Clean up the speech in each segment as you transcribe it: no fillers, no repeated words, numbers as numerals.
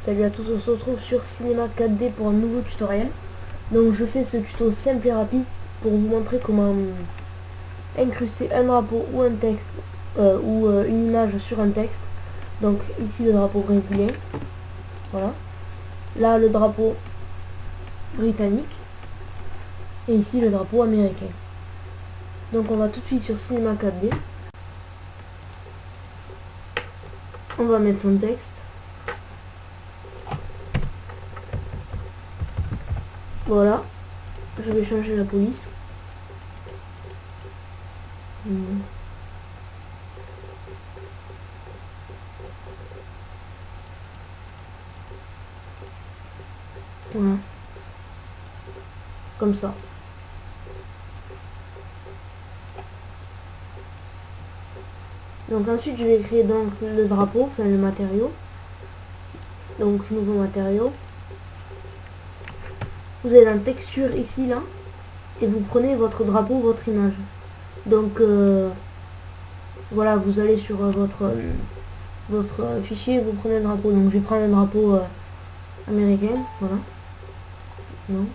Salut à tous, on se retrouve sur Cinema 4D pour un nouveau tutoriel. Donc je fais ce tuto simple et rapide pour vous montrer comment incruster un drapeau ou un texte ou une image sur un texte. Donc ici le drapeau brésilien, voilà. Là le drapeau britannique et ici le drapeau américain. Donc on va tout de suite sur Cinema 4D. On va mettre son texte. Voilà, je vais changer la police. Voilà, comme ça. Donc ensuite je vais créer donc le drapeau, enfin le matériau. Donc nouveau matériau. Vous avez la texture ici là et vous prenez votre drapeau, votre image. Donc voilà, vous allez sur votre fichier et vous prenez le drapeau. Donc je vais prendre un drapeau américain, voilà. Non.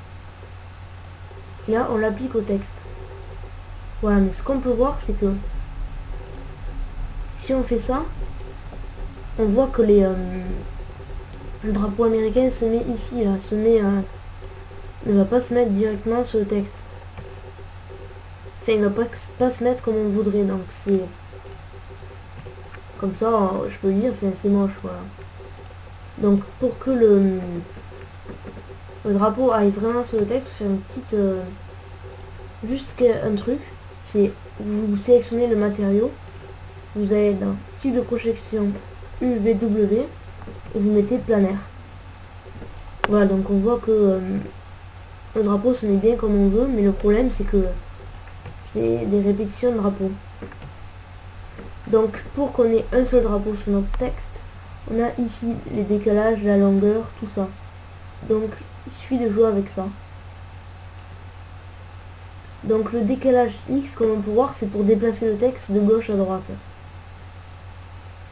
Et là on l'applique au texte. Voilà, mais ce qu'on peut voir c'est que si on fait ça, on voit que le drapeau américain se met ici là, ne va pas se mettre directement sur le texte. Enfin, il ne va pas se mettre comme on voudrait, donc c'est comme ça, je peux dire, enfin c'est moche, voilà. Donc pour que le drapeau aille vraiment sur le texte, faire une petite juste un truc, c'est vous sélectionnez le matériau, vous allez dans type de projection UVW et vous mettez planaire. Voilà, donc on voit que le drapeau se met bien comme on veut, mais le problème c'est que c'est des répétitions de drapeaux. Donc pour qu'on ait un seul drapeau sur notre texte, on a ici les décalages, la longueur, tout ça. Donc il suffit de jouer avec ça. Donc le décalage X, comme on peut voir, c'est pour déplacer le texte de gauche à droite.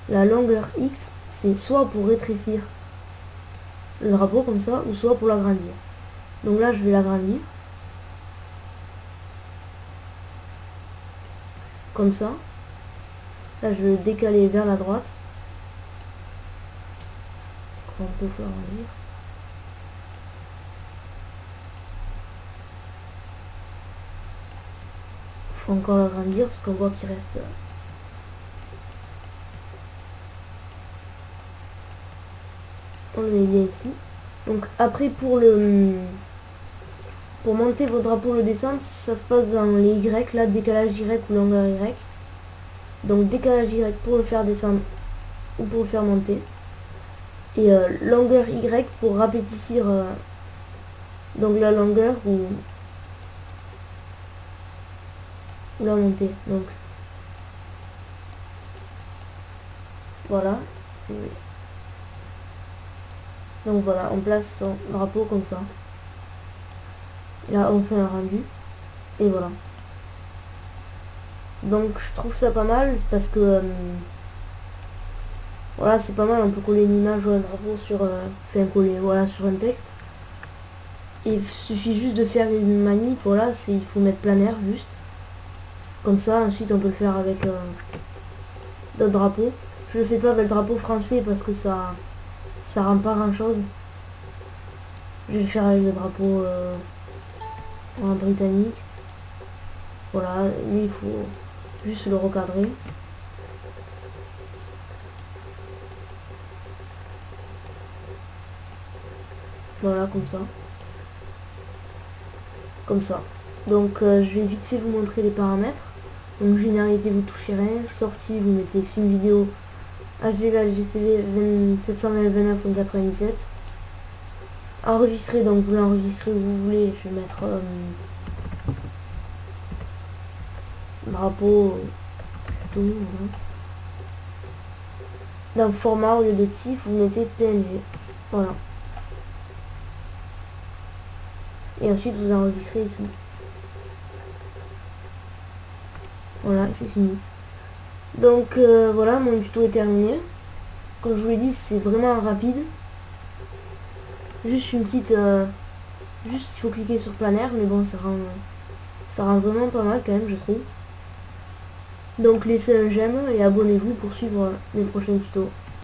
La longueur X, c'est soit pour rétrécir le drapeau comme ça, ou soit pour l'agrandir. Donc là je vais l'agrandir. Comme ça. Là je vais le décaler vers la droite. On peut faire agrandir. Faut encore l'agrandir parce qu'on voit qu'il reste. On le met bien ici. Donc après pour monter votre drapeau, le descendre, ça se passe dans les Y, là décalage Y ou longueur Y. Donc décalage Y pour le faire descendre ou pour le faire monter. Et longueur Y pour rapétissir donc la longueur ou la montée. Donc voilà. Donc voilà, on place son drapeau comme ça. Là on fait un rendu. Et voilà. Donc je trouve ça pas mal parce que voilà, c'est pas mal, on peut coller une image ou un drapeau sur enfin coller voilà sur un texte. Il suffit juste de faire une manip, voilà, il faut mettre planaire juste. Comme ça, ensuite on peut le faire avec d'autres drapeaux. Je le fais pas avec le drapeau français parce que ça rend pas grand chose. Je vais le faire avec le drapeau britannique. Voilà, lui il faut juste le recadrer. Voilà, comme ça. Comme ça. Donc je vais vite fait vous montrer les paramètres. Donc généralité, vous touchez rien. Sortie, vous mettez film vidéo HD GCV 720-29/97. Enregistrer, donc vous l'enregistrez où vous voulez. Je vais mettre drapeau tout. Voilà. Dans format, au lieu de TIFF, vous mettez PNG. Voilà. Et ensuite vous enregistrez ici. Voilà, c'est fini. Donc voilà, mon tuto est terminé. Comme je vous l'ai dit, c'est vraiment rapide. Juste une petite... juste il faut cliquer sur planaire, mais bon ça rend vraiment pas mal quand même je trouve. Donc laissez un j'aime et abonnez-vous pour suivre mes prochains tutos.